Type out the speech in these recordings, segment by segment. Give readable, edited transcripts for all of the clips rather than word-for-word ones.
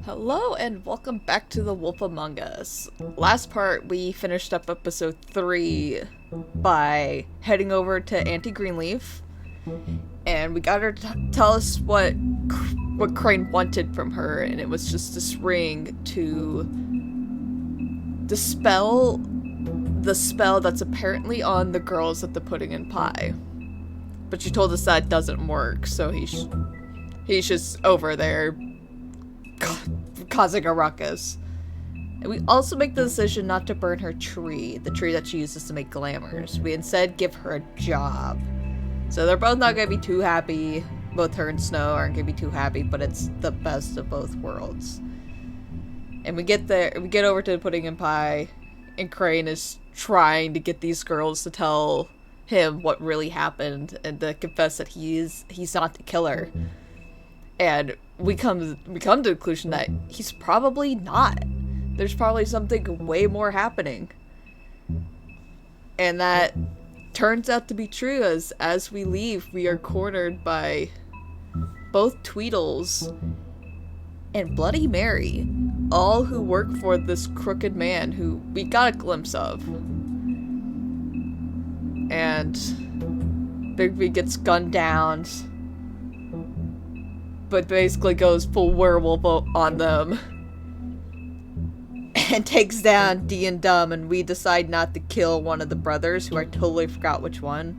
Hello and welcome back to The Wolf Among Us. Last part, we finished up episode 3 by heading over to Auntie Greenleaf, and we got her to tell us what Crane wanted from her, and it was just this ring to dispel the spell that's apparently on the girls at the Pudding and Pie. But she told us that doesn't work, so he's just over there causing a ruckus. And we also make the decision not to burn her tree, the tree that she uses to make glamours. We instead give her a job. So they're both not going to be too happy. Both her and Snow aren't going to be too happy, but it's the best of both worlds. And we get over to the Pudding and Pie, and Crane is trying to get these girls to tell him what really happened and to confess that he's not the killer. And we come to the conclusion that he's probably not. There's probably something way more happening. And that turns out to be true as we leave, we are cornered by both Tweedles and Bloody Mary, all who work for this crooked man who we got a glimpse of. And Bigby gets gunned down, but basically goes full werewolf on them and takes down D and Dumb, and we decide not to kill one of the brothers, who I totally forgot which one.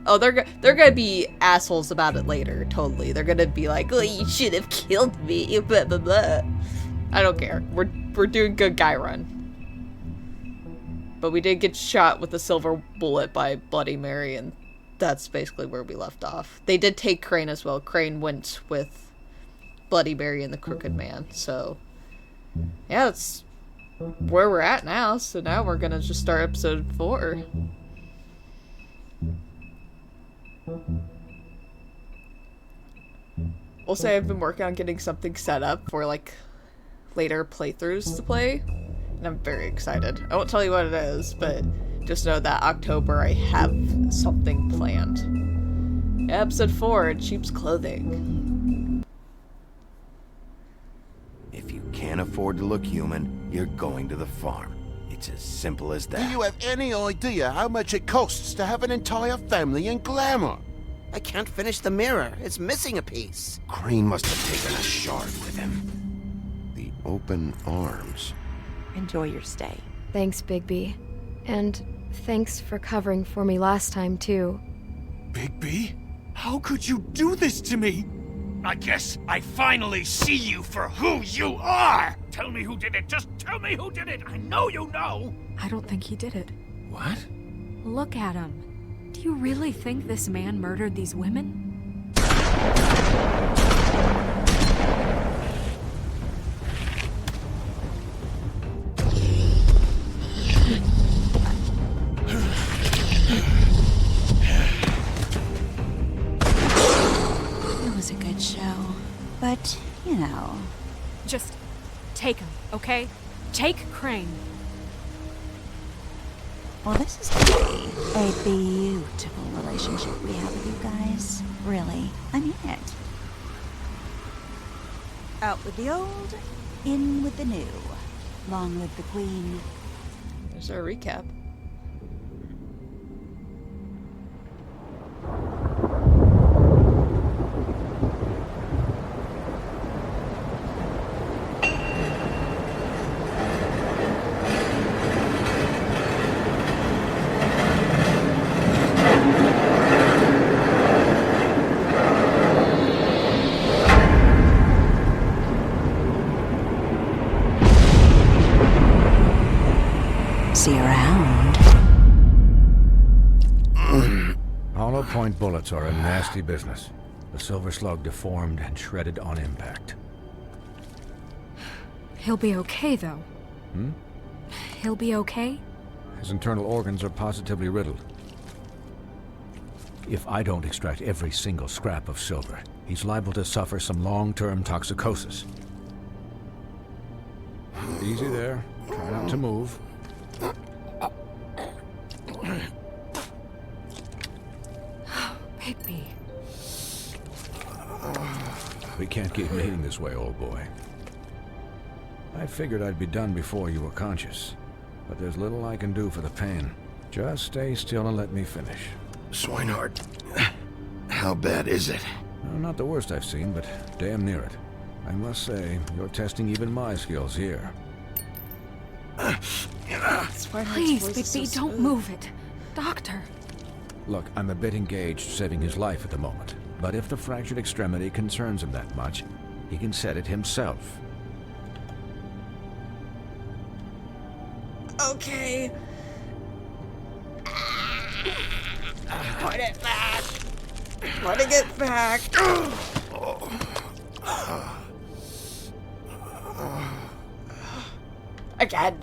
Oh, they're gonna be assholes about it later, totally. They're gonna be like, oh, you should have killed me, blah, blah, blah. I don't care. We're doing good guy run. But we did get shot with a silver bullet by Bloody Mary, and that's basically where we left off. They did take Crane as well. Crane went with Bloody Mary and the Crooked Man. So, yeah, that's where we're at now. So now we're gonna just start episode 4. We'll say I've been working on getting something set up for, like, later playthroughs to play. And I'm very excited. I won't tell you what it is, but just know that October I have something planned. Yeah, episode 4, in sheep's clothing. If you can't afford to look human, you're going to the farm. It's as simple as that. Do you have any idea how much it costs to have an entire family in glamour? I can't finish the mirror. It's missing a piece. Crane must have taken a shard with him. The open arms. Enjoy your stay. Thanks, Bigby. And thanks for covering for me last time, too. Bigby? How could you do this to me? I guess I finally see you for who you are! Tell me who did it! Just tell me who did it! I know you know! I don't think he did it. What? Look at him. Do you really think this man murdered these women? It was a good show, but, you know. Just take him, okay? Take Crane. Well, this is gonna be a beautiful relationship we have with you guys. Really, I mean it. Out with the old, in with the new. Long live the queen. There's our recap. See you around. Hollow point bullets are a nasty business. The silver slug deformed and shredded on impact. He'll be okay, though. Hmm? He'll be okay? His internal organs are positively riddled. If I don't extract every single scrap of silver, he's liable to suffer some long-term toxicosis. Easy there. Try not to move. Bigby. We can't keep meeting this way, old boy. I figured I'd be done before you were conscious, but there's little I can do for the pain. Just stay still and let me finish. Swinehart, how bad is it? Well, not the worst I've seen, but damn near it. I must say, you're testing even my skills here. Please, Bigby, don't move it. Doctor. Look, I'm a bit engaged saving his life at the moment, but if the fractured extremity concerns him that much, he can set it himself. Okay. Put it back. Putting it back. Again.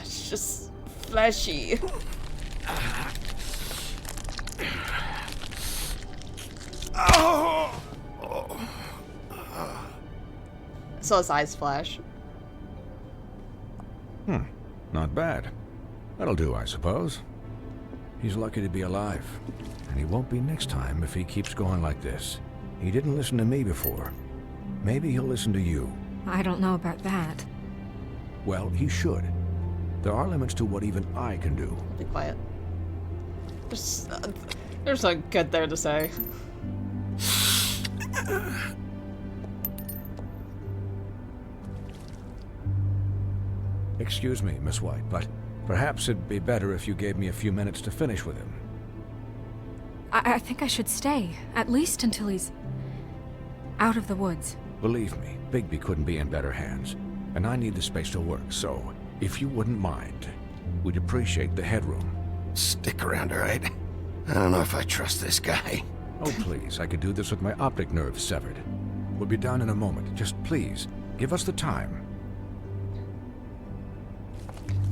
It's just fleshy. I saw his eyes flash. Not bad. That'll do, I suppose. He's lucky to be alive, and he won't be next time if he keeps going like this. He didn't listen to me before. Maybe he'll listen to you. I don't know about that. Well, he should. There are limits to what even I can do. Be quiet. There's something good there to say. Excuse me, Miss White, but perhaps it'd be better if you gave me a few minutes to finish with him. I think I should stay, at least until he's out of the woods. Believe me, Bigby couldn't be in better hands, and I need the space to work, so if you wouldn't mind, we'd appreciate the headroom. Stick around, all right? I don't know if I trust this guy. Oh, please, I could do this with my optic nerve severed. We'll be down in a moment. Just please, give us the time.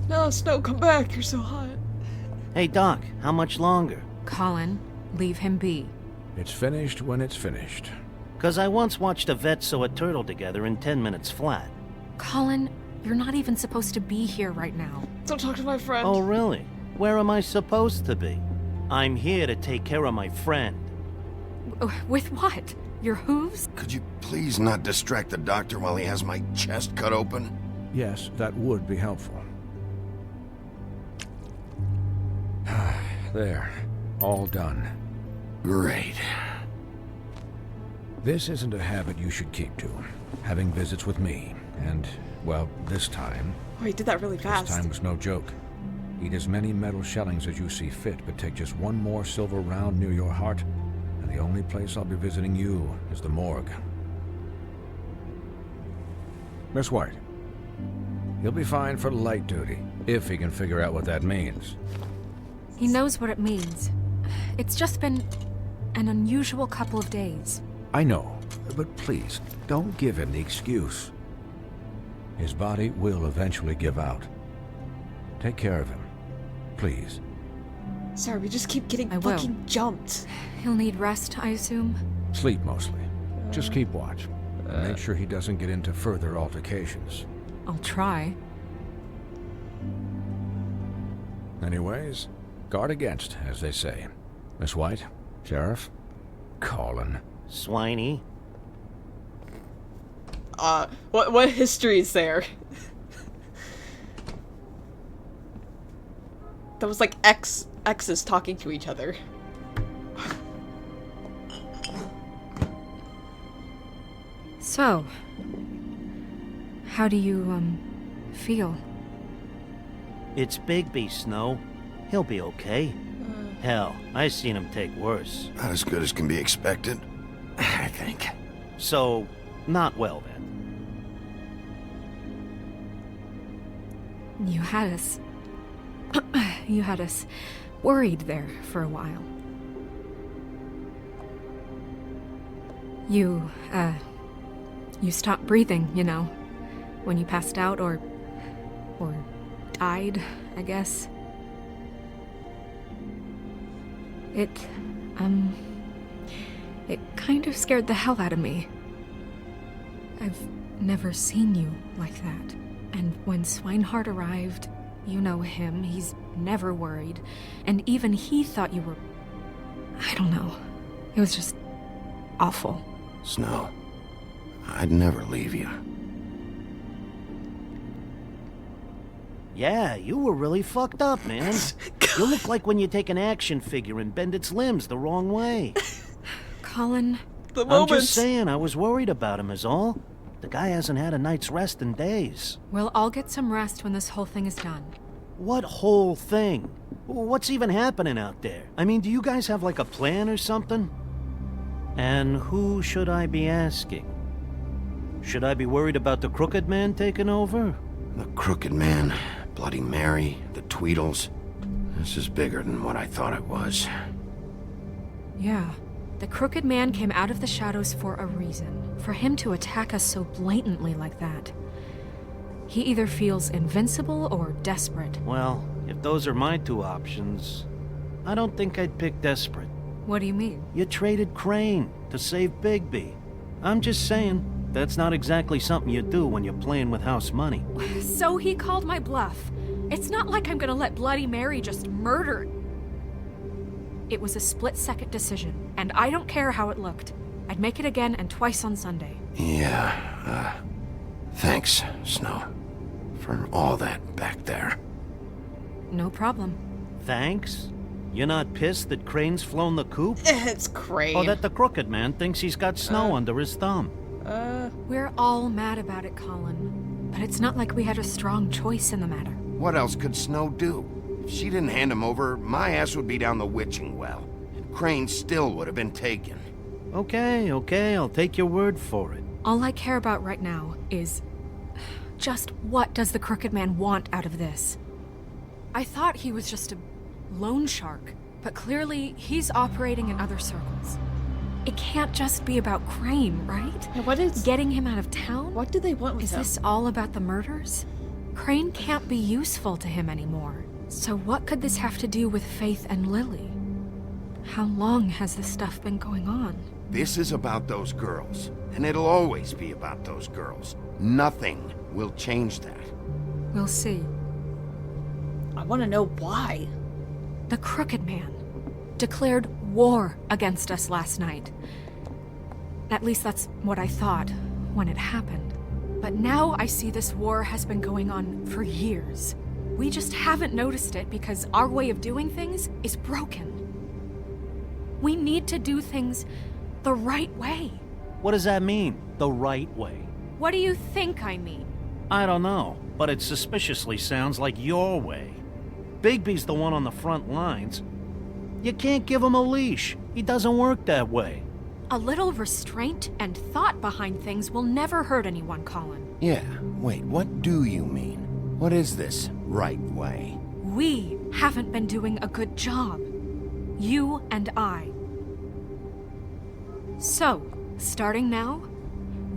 No, Snow, come back. You're so hot. Hey, Doc, how much longer? Colin, leave him be. It's finished when it's finished. 'Cause I once watched a vet sew a turtle together in 10 minutes flat. Colin, you're not even supposed to be here right now. Don't talk to my friend. Oh, really? Where am I supposed to be? I'm here to take care of my friend. With what? Your hooves? Could you please not distract the doctor while he has my chest cut open? Yes, that would be helpful. There. All done. Great. This isn't a habit you should keep to. Having visits with me. And, well, this time... Oh, he did that really fast. This time was no joke. Eat as many metal shellings as you see fit, but take just one more silver round near your heart, and the only place I'll be visiting you is the morgue. Miss White. He'll be fine for light duty, if he can figure out what that means. He knows what it means. It's just been an unusual couple of days. I know, but please, don't give him the excuse. His body will eventually give out. Take care of him, please. Sorry, we just keep getting I will. fucking jumped. He'll need rest, I assume. Sleep mostly. Just keep watch. And make sure he doesn't get into further altercations. I'll try. Anyways, guard against, as they say. Miss White, Sheriff, Colin. Swiney. What history is there? That was like exes talking to each other. So, how do you, feel? It's Bigby, Snow. He'll be okay. Hell, I seen him take worse. Not as good as can be expected, I think. So, not well then. You had us... you had us worried there for a while. You stopped breathing, you know, when you passed out or died, I guess. It kind of scared the hell out of me. I've never seen you like that. And when Swinehart arrived, You know him, he's never worried. And even he thought you were... I don't know. It was just awful. Snow, I'd never leave you. Yeah, you were really fucked up, man. You look like when you take an action figure and bend its limbs the wrong way. Colin... I'm just saying, I was worried about him is all. The guy hasn't had a night's rest in days. We'll all get some rest when this whole thing is done. What whole thing? What's even happening out there? I mean, do you guys have like a plan or something? And who should I be asking? Should I be worried about the Crooked Man taking over? The Crooked Man, Bloody Mary, the Tweedles. This is bigger than what I thought it was. Yeah. The Crooked Man came out of the shadows for a reason. For him to attack us so blatantly like that. He either feels invincible or desperate. Well, if those are my two options, I don't think I'd pick desperate. What do you mean? You traded Crane to save Bigby. I'm just saying, that's not exactly something you do when you're playing with house money. So he called my bluff. It's not like I'm gonna let Bloody Mary just murder... It was a split-second decision, and I don't care how it looked. I'd make it again and twice on Sunday. Yeah, thanks, Snow, for all that back there. No problem. Thanks? You're not pissed that Crane's flown the coop? It's Crane. Or that the Crooked Man thinks he's got Snow under his thumb? We're all mad about it, Colin. But it's not like we had a strong choice in the matter. What else could Snow do? If she didn't hand him over, my ass would be down the witching well. And Crane still would have been taken. Okay, I'll take your word for it. All I care about right now is... just what does the Crooked Man want out of this? I thought he was just a loan shark, but clearly he's operating in other circles. It can't just be about Crane, right? And what is... Getting him out of town? What do they want with Is him? this all about the murders? Crane can't be useful to him anymore. So what could this have to do with Faith and Lily? How long has this stuff been going on? This is about those girls, and it'll always be about those girls. Nothing will change that. We'll see. I want to know why. The Crooked Man declared war against us last night. At least that's what I thought when it happened. But now I see this war has been going on for years. We just haven't noticed it because our way of doing things is broken. We need to do things the right way. What does that mean, the right way? What do you think I mean? I don't know, but it suspiciously sounds like your way. Bigby's the one on the front lines. You can't give him a leash. He doesn't work that way. A little restraint and thought behind things will never hurt anyone, Colin. Yeah, wait, what do you mean? What is this right way? We haven't been doing a good job. You and I. So, starting now,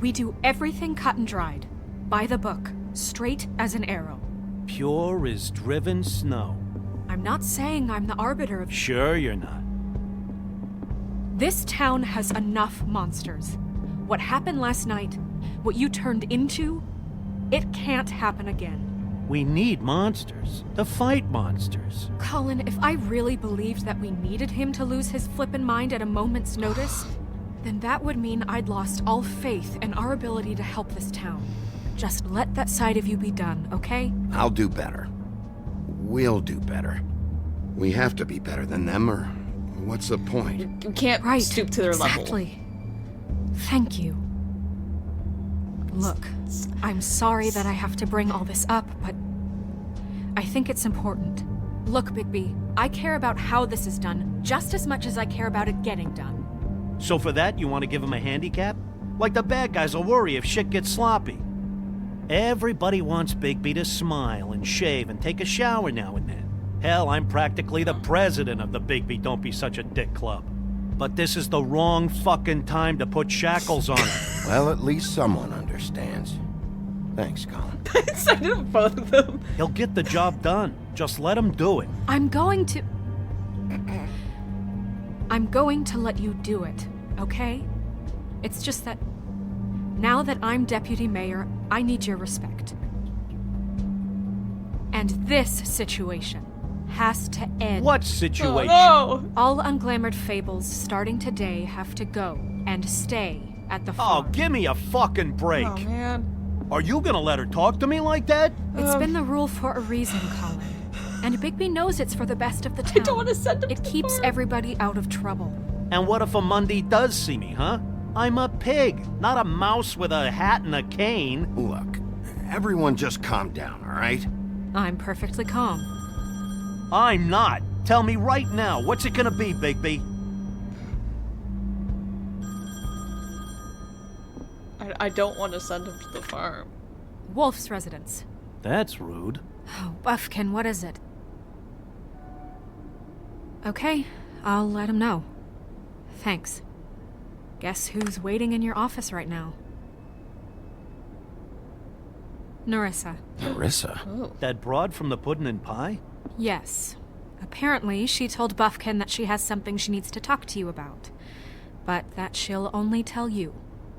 we do everything cut and dried. By the book, straight as an arrow. Pure as driven snow. I'm not saying I'm the arbiter of... Sure you're not. This town has enough monsters. What happened last night, what you turned into, it can't happen again. We need monsters. To fight monsters. Colin, if I really believed that we needed him to lose his flippin' mind at a moment's notice, then that would mean I'd lost all faith in our ability to help this town. Just let that side of you be done, okay? I'll do better. We'll do better. We have to be better than them, or what's the point? You can't stoop to their level. Exactly. Thank you. Look, I'm sorry that I have to bring all this up, but I think it's important. Look, Bigby, I care about how this is done just as much as I care about it getting done. So for that, you want to give him a handicap? Like the bad guys will worry if shit gets sloppy. Everybody wants Bigby to smile and shave and take a shower now and then. Hell, I'm practically the president of the Bigby Don't Be Such a Dick Club. But this is the wrong fucking time to put shackles on him. Well, at least someone understands. Thanks, Colin. Instead of both of them. He'll get the job done. Just let him do it. I'm going to let you do it, okay? It's just that now that I'm deputy mayor, I need your respect. And this situation has to end. What situation? Oh, no! All unglamored Fables starting today have to go and stay at the Oh, farm. give me a fucking break. Oh, man. Are you gonna let her talk to me like that? It's been the rule for a reason, Colin. And Bigby knows it's for the best of the town. I don't want to send him It to the keeps farm. everybody out of trouble. And what if a Mundy does see me, huh? I'm a pig, not a mouse with a hat and a cane. Look, everyone just calm down, all right? I'm perfectly calm. I'm not. Tell me right now, what's it gonna be, Bigby? I don't want to send him to the farm. Wolf's residence. That's rude. Oh, Buffkin, what is it? Okay, I'll let him know. Thanks. Guess who's waiting in your office right now? Narissa. Narissa? Oh. That broad from the puddin' and pie? Yes. Apparently, she told Buffkin that she has something she needs to talk to you about. But that she'll only tell you.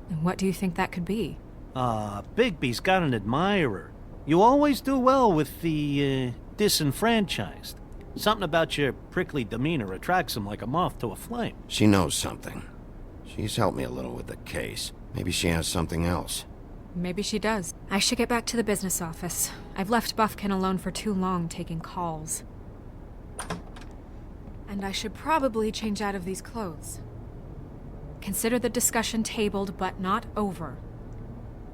And what do you think that could be? Bigby's got an admirer. You always do well with the, disenfranchised. Something about your prickly demeanor attracts him like a moth to a flame. She knows something. She's helped me a little with the case. Maybe she has something else. Maybe she does. I should get back to the business office. I've left Buffkin alone for too long taking calls. And I should probably change out of these clothes. Consider the discussion tabled, but not over.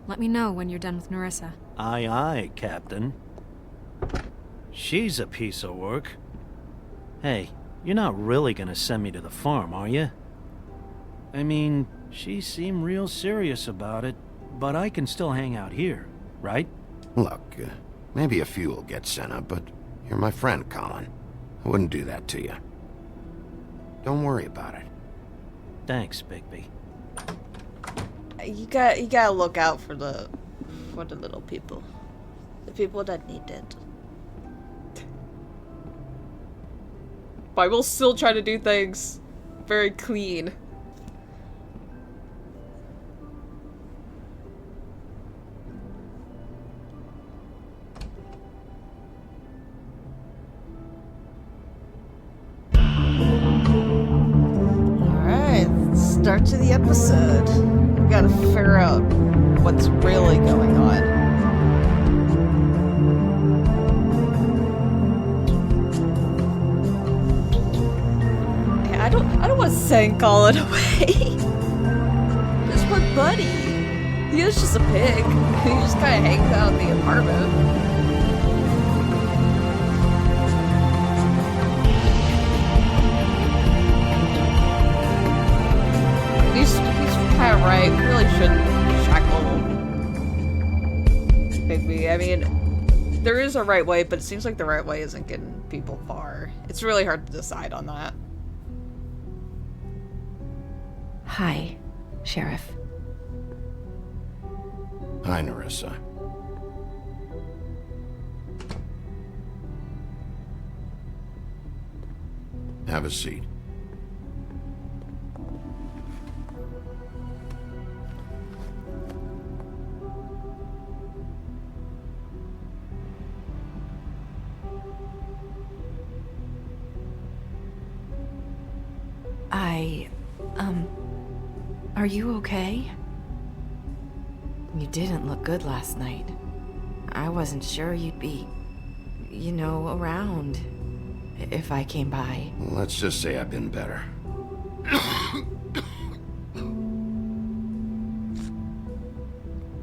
Let me know when you're done with Narissa. Aye, aye, Captain. She's a piece of work. Hey, you're not really gonna send me to the farm, are you? I mean, she seemed real serious about it, but I can still hang out here, right? Look, maybe a few will get sent up, but you're my friend, Colin. I wouldn't do that to you. Don't worry about it. Thanks, Bigby. You gotta look out for the little people. The people that need it. But I will still try to do things very clean. Alright, start to the episode. We gotta figure out what's really going on. I don't want to send Colin away. This poor buddy. He is just a pig. He just kind of hangs out in the apartment. He's kind of right. We really shouldn't shackle Bigby. I mean, there is a right way, but it seems like the right way isn't getting people far. It's really hard to decide on that. Hi, Sheriff. Hi, Narissa. Have a seat. Are you okay? You didn't look good last night. I wasn't sure you'd be, you know, around if I came by. Let's just say I've been better.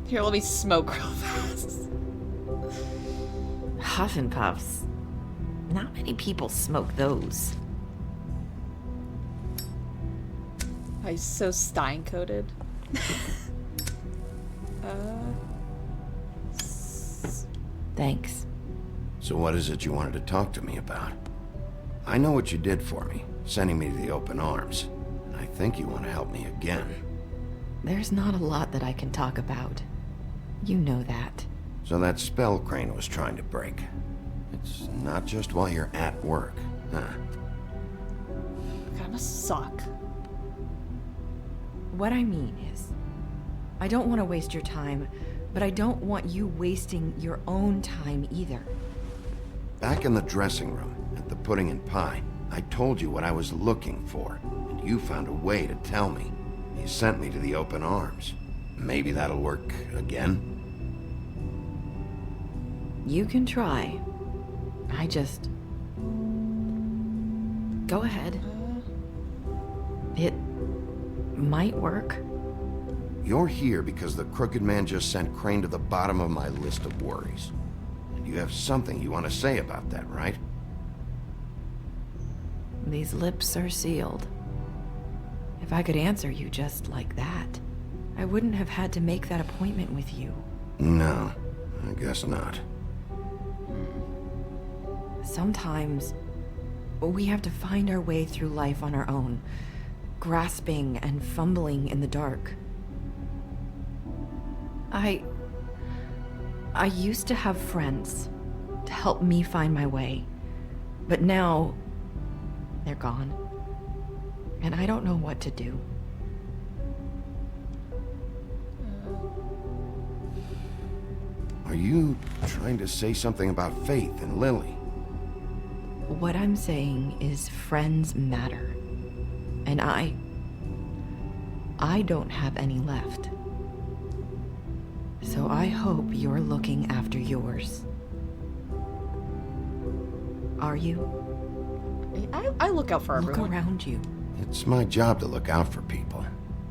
Here, let me smoke real fast. Huff and puffs. Not many people smoke those. Oh, he's so Stein-coated. Thanks. So what is it you wanted to talk to me about? I know what you did for me, sending me to the open arms. And I think you want to help me again. There's not a lot that I can talk about. You know that. So that spell Crane was trying to break. It's not just while you're at work, huh? God, must suck. What I mean is, I don't want to waste your time, but I don't want you wasting your own time either. Back in the dressing room, at the pudding and pie, I told you what I was looking for, and you found a way to tell me. You sent me to the open arms. Maybe that'll work again? You can try. I just... Go ahead. It might work. You're here because the Crooked Man just sent Crane to the bottom of my list of worries. And you have something you want to say about that, right? These lips are sealed. If I could answer you just like that, I wouldn't have had to make that appointment with you. No, I guess not. Sometimes we have to find our way through life on our own, grasping and fumbling in the dark. I used to have friends to help me find my way, but now they're gone, and I don't know what to do. Are you trying to say something about Faith and Lily? What I'm saying is friends matter, and I don't have any left. So I hope you're looking after yours. Are you? I look out for Look everyone. around you. It's my job to look out for people,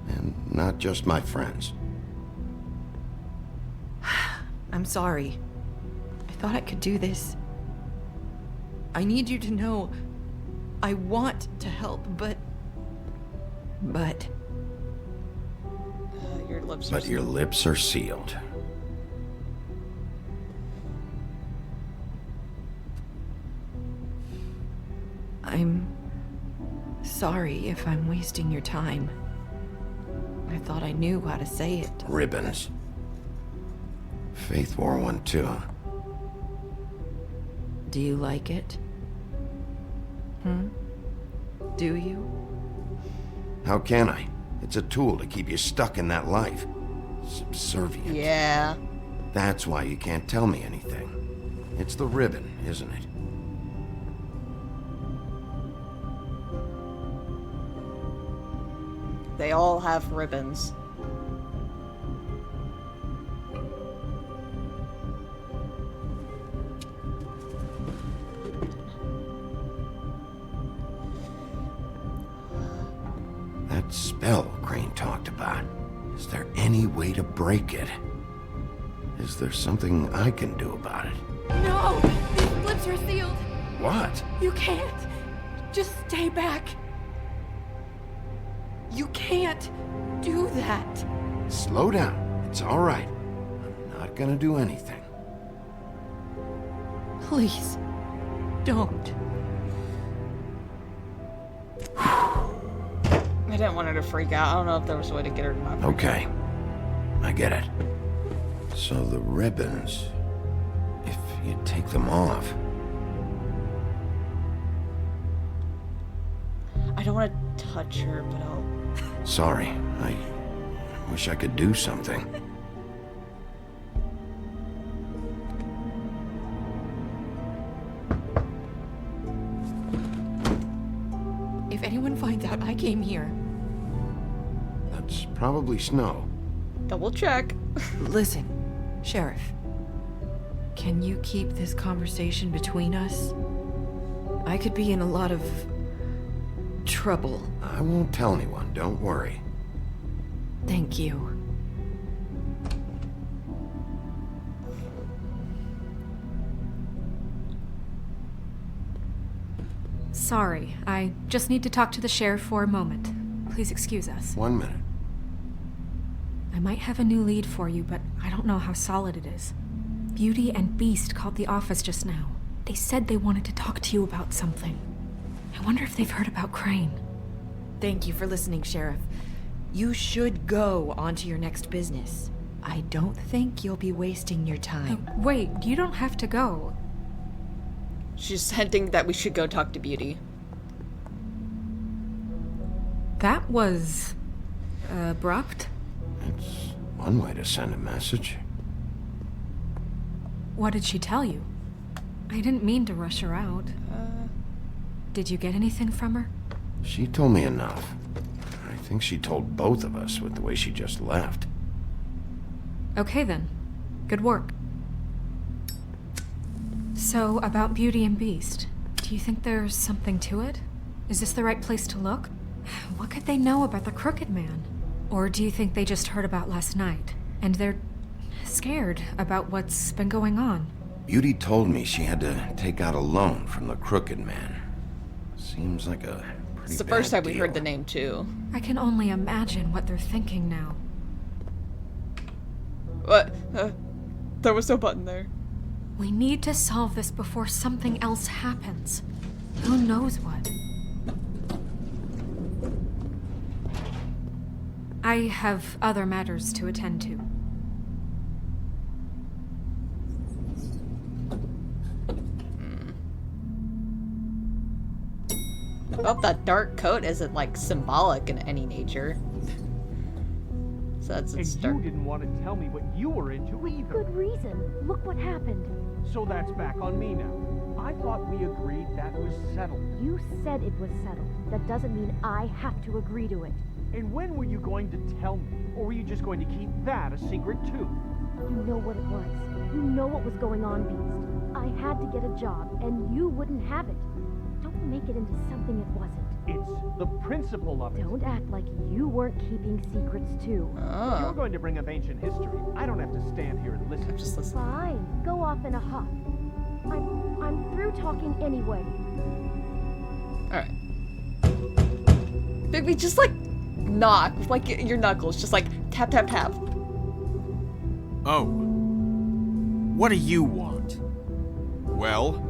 and not just my friends. I'm sorry. I thought I could do this. I need you to know I want to help, but... Your lips are But your lips are sealed. I'm sorry if I'm wasting your time. I thought I knew how to say it. Ribbons. Faith wore one too. Do you like it? Do you? How can I? It's a tool to keep you stuck in that life. Subservient. Yeah. That's why you can't tell me anything. It's the ribbon, isn't it? They all have ribbons. That spell Crane talked about. Is there any way to break it? Is there something I can do about it? No! These lips are sealed! What? You can't! Just stay back! You can't do that! Slow down. It's all right. I'm not gonna do anything. Please, don't. I didn't want her to freak out. I don't know if there was a way to get her to not freak Okay. I get it. So the ribbons, if you take them off, I don't want to touch her, but I'll... sorry, I wish I could do something. If anyone finds out I came here, That's probably snow. Double check. listen, Sheriff. Can you keep this conversation between us? I could be in a lot of trouble. I won't tell anyone, don't worry. Thank you. Sorry, I just need to talk to the sheriff for a moment. Please excuse us. 1 minute. I might have a new lead for you, but I don't know how solid it is. Beauty and Beast called the office just now. They said they wanted to talk to you about something. I wonder if they've heard about Crane. Thank you for listening, Sheriff. You should go on to your next business. I don't think you'll be wasting your time. Wait, you don't have to go. She's hinting that we should go talk to Beauty. That was... abrupt? It's one way to send a message. What did she tell you? I didn't mean to rush her out. Did you get anything from her? She told me enough. I think she told both of us with the way she just left. Okay then. Good work. So, about Beauty and Beast, do you think there's something to it? Is this the right place to look? What could they know about the Crooked Man? Or do you think they just heard about last night, and they're scared about what's been going on? Beauty told me she had to take out a loan from the Crooked Man. Seems like a pretty It's the first time bad we heard deal. the name, too. I can only imagine what they're thinking now. What? There was no button there. We need to solve this before something else happens. Who knows what? I have other matters to attend to. Hope that dark coat isn't, like, symbolic in any nature. So that's And its you dark. didn't want to tell me what you were into either. Good reason. Look what happened. So that's back on me now. I thought we agreed that was settled. You said it was settled. That doesn't mean I have to agree to it. And when were you going to tell me? Or were you just going to keep that a secret too? You know what it was. You know what was going on, Beast. I had to get a job, and you wouldn't have it. Don't make it into something it wasn't. It's the principle of it. Don't act like you weren't keeping secrets too. If you're Oh. going to bring up ancient history, I don't have to stand here and listen. Just listen. Fine. Go off in a huff. I'm through talking anyway. Alright. Bigby, just, like, knock. Like, your knuckles. Just, like, tap, tap, tap. Oh. What do you want? Well,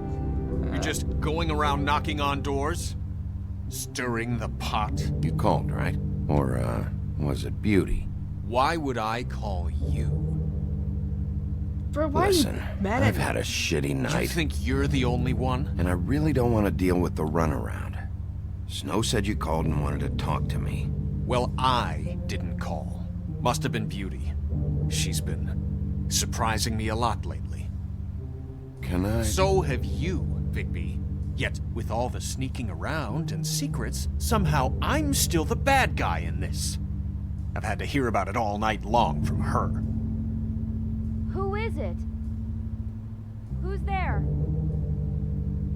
you're just going around knocking on doors? Stirring the pot? You called, right? Or, was it Beauty? Why would I call you? Bro, why Listen, are you mad at I've me? had a shitty You night, think you're the only one? and I really don't want to deal with the runaround. Snow said you called and wanted to talk to me. Well, I didn't call. Must have been Beauty. She's been surprising me a lot lately. Can I? So have you, Bigby. Yet, with all the sneaking around and secrets, somehow I'm still the bad guy in this. I've had to hear about it all night long from her. Who is it? Who's there?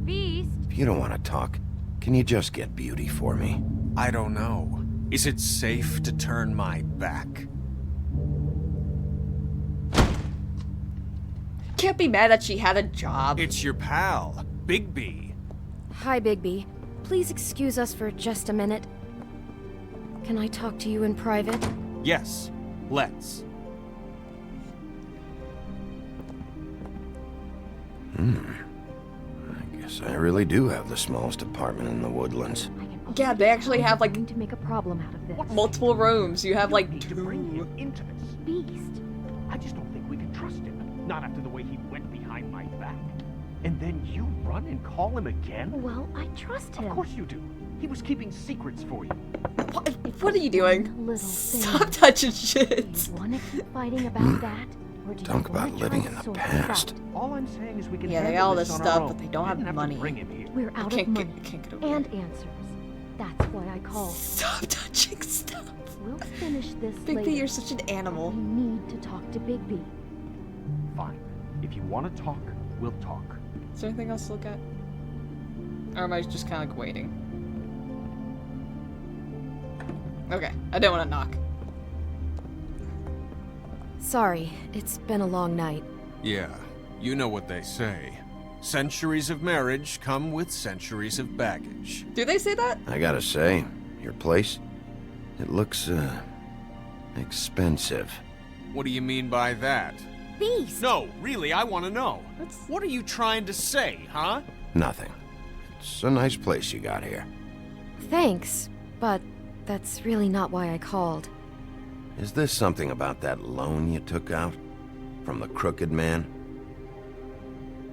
Beast? If you don't want to talk, can you just get Beauty for me? I don't know. Is it safe to turn my back? Can't be mad that she had a job. It's your pal, Bigby. Hi, Bigby. Please excuse us for just a minute. Can I talk to you in private? Yes, let's. I guess I really do have the smallest apartment in the woodlands. Yeah, they actually have, like, I'm going to make a problem out of this. multiple rooms. You have, like, Need to bring two. him into this. Beast. I just don't think we can trust him. Not after the way he went behind my back. And then you run and call him again? Well, I trust him. Of course you do. He was keeping secrets for you. What are you doing? Little thing. Stop touching shit. Do you want to keep fighting about that? Or do Talk you wanna about try living to in the sort this past. out? All I'm saying is we can Yeah, they handle got all this this on stuff, our but own. they don't We have didn't money. To bring him here. We're out of Can't money. get over And it. answers. That's why I called. Stop touching stuff. We'll finish this Bigby, later. you're such an We animal. need to talk to Bigby. Fine. If you want to talk, we'll talk. Is there anything else to look at? Or am I just kind of like waiting? Okay, I didn't want to knock. Sorry, it's been a long night. Yeah, you know what they say. Centuries of marriage come with centuries of baggage. Do they say that? I gotta say, your place, it looks, expensive. What do you mean by that? Beast! No, really, I want to know. That's... What are you trying to say, huh? Nothing. It's a nice place you got here. Thanks, but that's really not why I called. Is this something about that loan you took out? From the Crooked Man?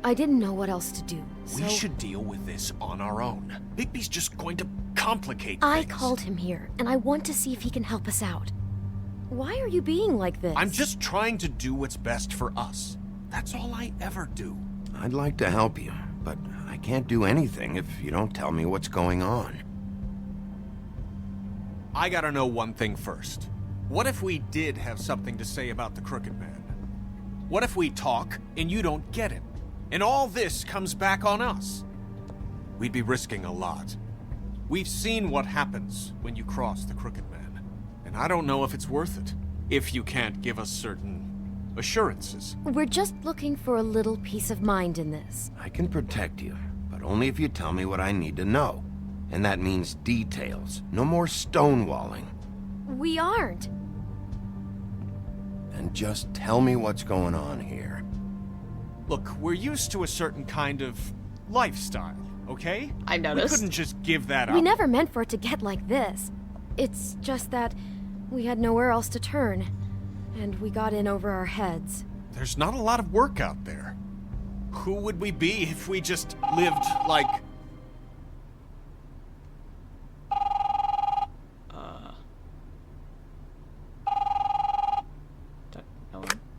I didn't know what else to do, so We should deal with this on our own. Bigby's just going to complicate I things. called him here, and I want to see if he can help us out. Why are you being like this? I'm just trying to do what's best for us. That's all I ever do. I'd like to help you, but I can't do anything if you don't tell me what's going on. I gotta know one thing first. What if we did have something to say about the Crooked Man? What if we talk and you don't get him? And all this comes back on us? We'd be risking a lot. We've seen what happens when you cross the Crooked Man. And I don't know if it's worth it, if you can't give us certain assurances. We're just looking for a little peace of mind in this. I can protect you, but only if you tell me what I need to know. And that means details. No more stonewalling. We aren't. And just tell me what's going on here. Look, we're used to a certain kind of lifestyle, okay? I noticed. We couldn't just give that up. We never meant for it to get like this. It's just that we had nowhere else to turn, and we got in over our heads. There's not a lot of work out there. Who would we be if we just lived like...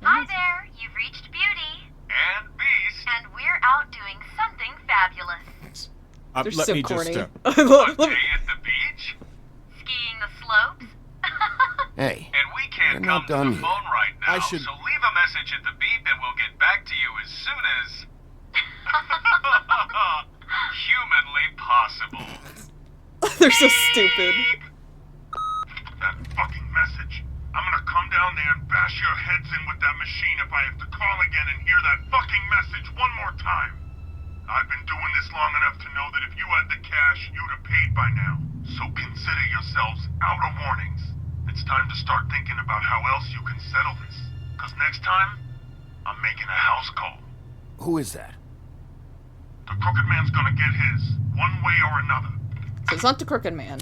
Hi there, you've reached Beauty. And Beast. And we're out doing something fabulous. They're let so me corny. just... Let me- at the beach? Skiing the slopes. Hey, And we can't we're come not to done the yet. phone right now, I should- so leave a message at the beep and we'll get back to you as soon as... humanly possible. They're so stupid. That fucking message. I'm gonna come down there and bash your heads in with that machine if I have to call again and hear that fucking message one more time. I've been doing this long enough to know that if you had the cash, you'd have paid by now. So consider yourselves out of warnings. It's time to start thinking about how else you can settle this. Cause next time, I'm making a house call. Who is that? The Crooked Man's gonna get his, one way or another. So it's not the Crooked Man.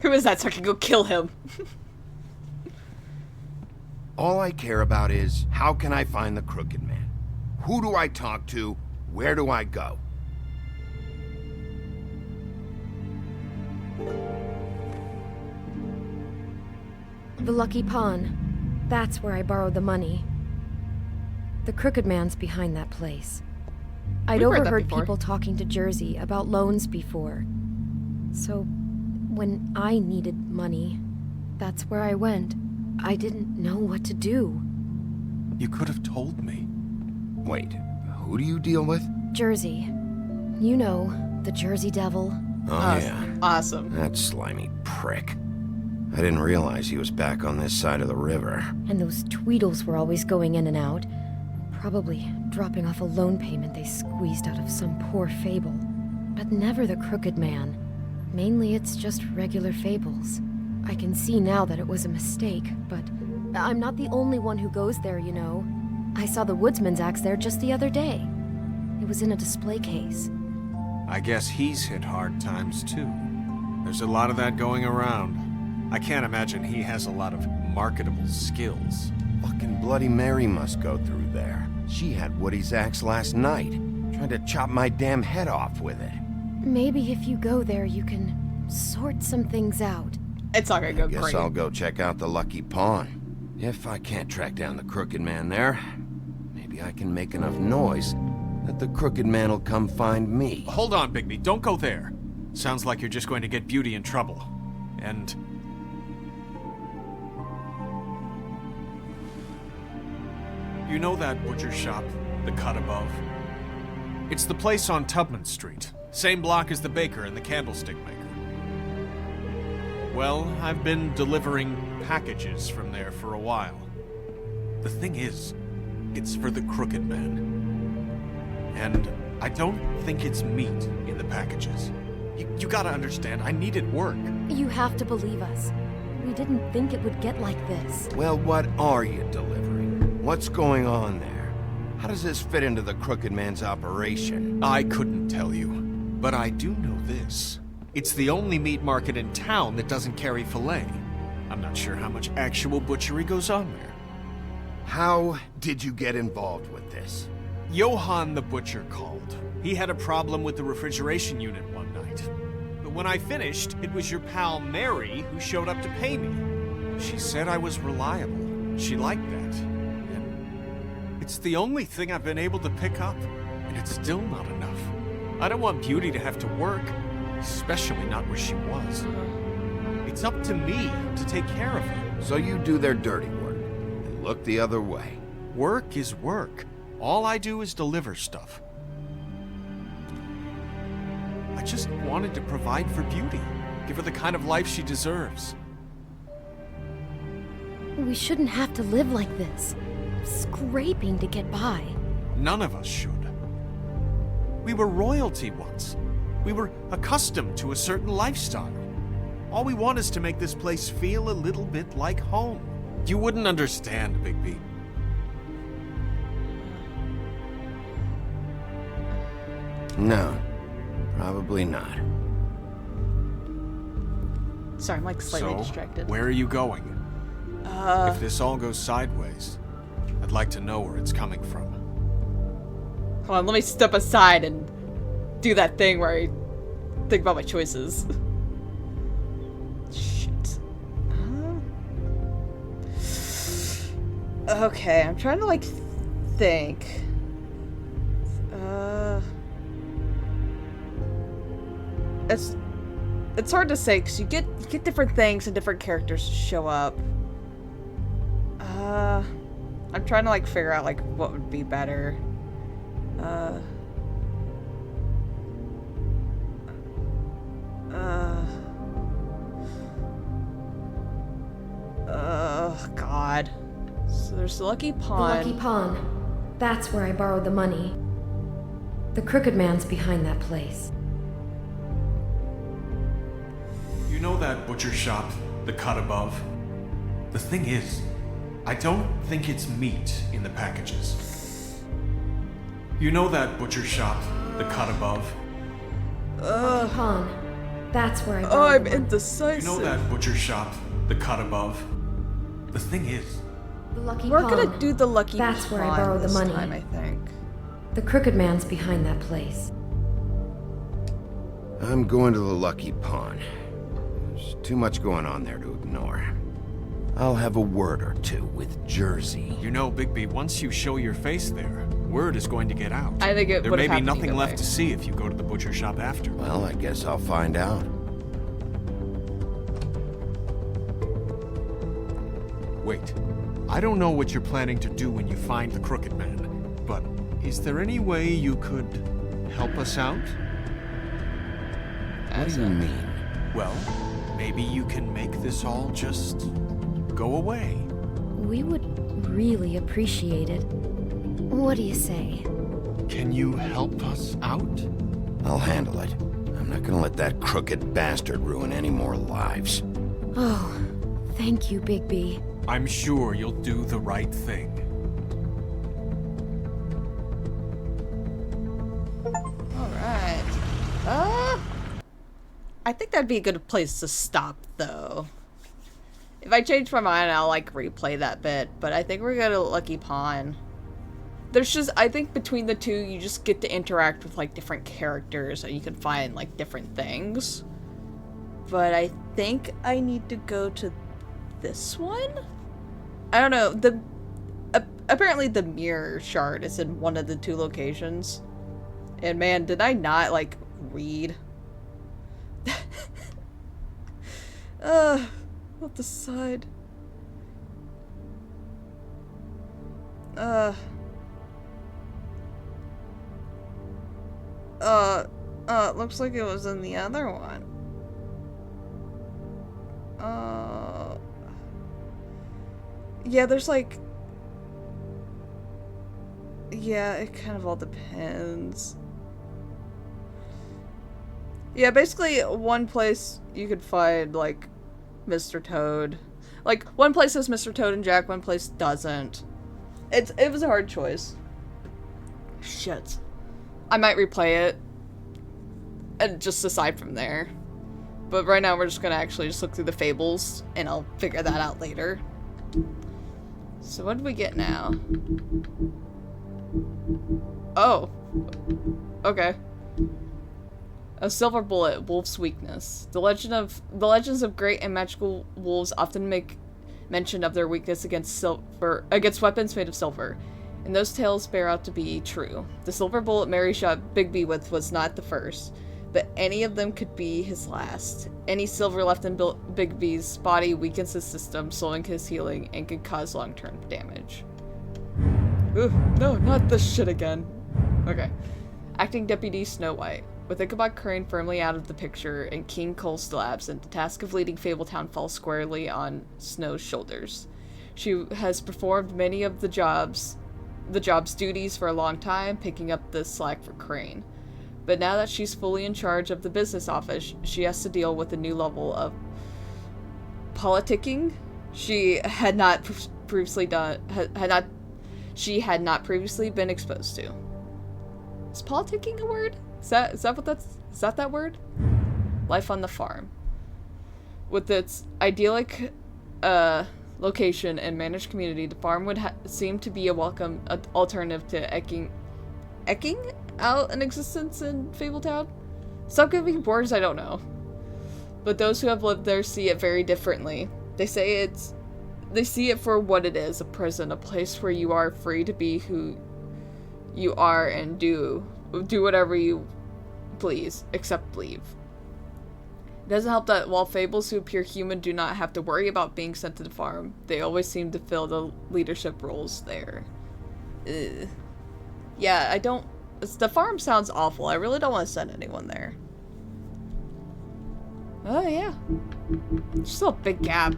Who is that so I can go kill him? All I care about is, how can I find the Crooked Man? Who do I talk to? Where do I go? The Lucky Pawn. That's where I borrowed the money. The Crooked Man's behind that place. I'd We've heard that overheard before. people talking to Jersey about loans before. So, when I needed money, that's where I went. I didn't know what to do. You could have told me. Wait, who do you deal with? Jersey. You know, the Jersey Devil. Oh, yeah. Awesome. That slimy prick. I didn't realize he was back on this side of the river. And those Tweedles were always going in and out. Probably dropping off a loan payment they squeezed out of some poor Fable. But never the Crooked Man. Mainly it's just regular Fables. I can see now that it was a mistake, but I'm not the only one who goes there, you know. I saw the Woodsman's axe there just the other day. It was in a display case. I guess he's hit hard times too. There's a lot of that going around. I can't imagine he has a lot of marketable skills. Fucking Bloody Mary must go through there. She had Woody's axe last night. Tried to chop my damn head off with it. Maybe if you go there, you can sort some things out. It's not gonna go Guess great. I'll go check out the Lucky Pawn. If I can't track down the Crooked Man there, maybe I can make enough noise that the Crooked Man will come find me. Hold on, Bigby. Don't go there. Sounds like you're just going to get Beauty in trouble. And... you know that butcher shop, the cut above? It's the place on Tubman Street. Same block as the baker and the candlestick maker. Well, I've been delivering packages from there for a while. The thing is, it's for the Crooked Man. And I don't think it's meat in the packages. You gotta understand, I needed work. You have to believe us. We didn't think it would get like this. Well, what are you delivering? What's going on there? How does this fit into the Crooked Man's operation? I couldn't tell you, but I do know this. It's the only meat market in town that doesn't carry filet. I'm not sure how much actual butchery goes on there. How did you get involved with this? Johann the butcher called. He had a problem with the refrigeration unit one night. But when I finished, it was your pal Mary who showed up to pay me. She said I was reliable. She liked that. And It's the only thing I've been able to pick up, and it's still not enough. I don't want Beauty to have to work, especially not where she was. It's up to me to take care of her. So you do their dirty work, and look the other way. Work is work. All I do is deliver stuff. I just wanted to provide for Beauty. Give her the kind of life she deserves. We shouldn't have to live like this, scraping to get by. None of us should. We were royalty once. We were accustomed to a certain lifestyle. All we want is to make this place feel a little bit like home. You wouldn't understand, Bigby. No, probably not. Sorry, I'm like slightly distracted. Where are you going? If this all goes sideways, I'd like to know where it's coming from. Hold on, let me step aside and do that thing where I think about my choices. Shit. Okay, I'm trying to like think. It's hard to say because you get different things and different characters show up. I'm trying to like figure out like what would be better. God. So there's the Lucky Pawn. The Lucky Pawn. That's where I borrowed the money. The Crooked Man's behind that place. You know that butcher shop, the cut above? The thing is, I don't think it's meat in the packages. You know that butcher shop, the cut above? Lucky Pawn. That's where I borrowed I'm the money. indecisive. You know that butcher shop, the cut above? The thing is, The Lucky We're Pawn. gonna do the Lucky Pawn. That's where I borrowed the this money. time, I think. The Crooked Man's behind that place. I'm going to the Lucky Pawn. There's too much going on there to ignore. I'll have a word or two with Jersey. you know, Bigby, once you show your face there, word is going to get out. I think it There would may have be happened nothing either left way. to see if you go to the butcher shop after. Well, I guess I'll find out. Wait, I don't know what you're planning to do when you find the Crooked Man, but is there any way you could help us out? What do you mean? Well, maybe you can make this all just go away. We would really appreciate it. What do you say? Can you help us out? I'll handle it. I'm not gonna let that crooked bastard ruin any more lives. Oh, thank you, Bigby. I'm sure you'll do the right thing. Alright. I think that'd be a good place to stop, though. If I change my mind, I'll, like, replay that bit. But I think we're gonna Lucky Pawn. There's just, I think between the two, you just get to interact with, like, different characters. And you can find, like, different things. But I think I need to go to this one? I don't know. Apparently the mirror shard is in one of the two locations. And man, did I not, like, read? I'll decide. It looks like it was in the other one. Yeah, there's like... Yeah, it kind of all depends. Yeah, basically one place you could find, like, Mr. Toad. Like, one place has Mr. Toad and Jack, one place doesn't. It was a hard choice. Shit. I might replay it and just decide from there. But right now we're just gonna actually just look through the Fables, and I'll figure that out later. So what do we get now? Oh. Okay. A silver bullet, wolf's weakness. The legends of great and magical wolves often make mention of their weakness against weapons made of silver. And those tales bear out to be true. The silver bullet Mary shot Bigby with was not the first, but any of them could be his last. Any silver left in Bigby's body weakens his system, slowing his healing, and can cause long-term damage. Ooh, no, not this shit again. Okay. Acting Deputy Snow White. With Ichabod Crane firmly out of the picture and King Cole still absent, the task of leading Fabletown falls squarely on Snow's shoulders. She has performed many of the job's duties for a long time, picking up the slack for Crane. But now that she's fully in charge of the business office, she has to deal with a new level of politicking she had not previously been exposed to. Is politicking a word? Is that that word? Life on the farm. With its idyllic location and managed community, the farm would seem to be a welcome alternative to eking out an existence in Fabletown. Stop giving words I don't know. But those who have lived there see it very differently. They see it for what it is, a prison, a place where you are free to be who you are and do whatever you please, except leave. It doesn't help that while Fables who appear human do not have to worry about being sent to the farm, they always seem to fill the leadership roles there. Ugh. Yeah, the farm sounds awful. I really don't want to send anyone there. Oh yeah. Just a big gap.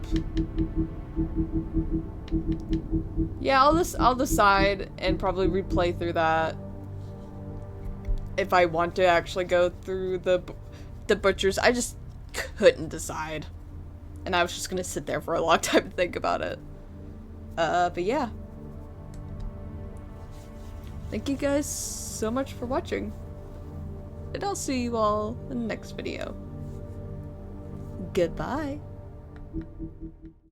Yeah, I'll decide and probably replay through that if I want to actually go through the butchers. I just couldn't decide, and I was just gonna sit there for a long time to think about it. But yeah, thank you guys so much for watching, and I'll see you all in the next video. Goodbye.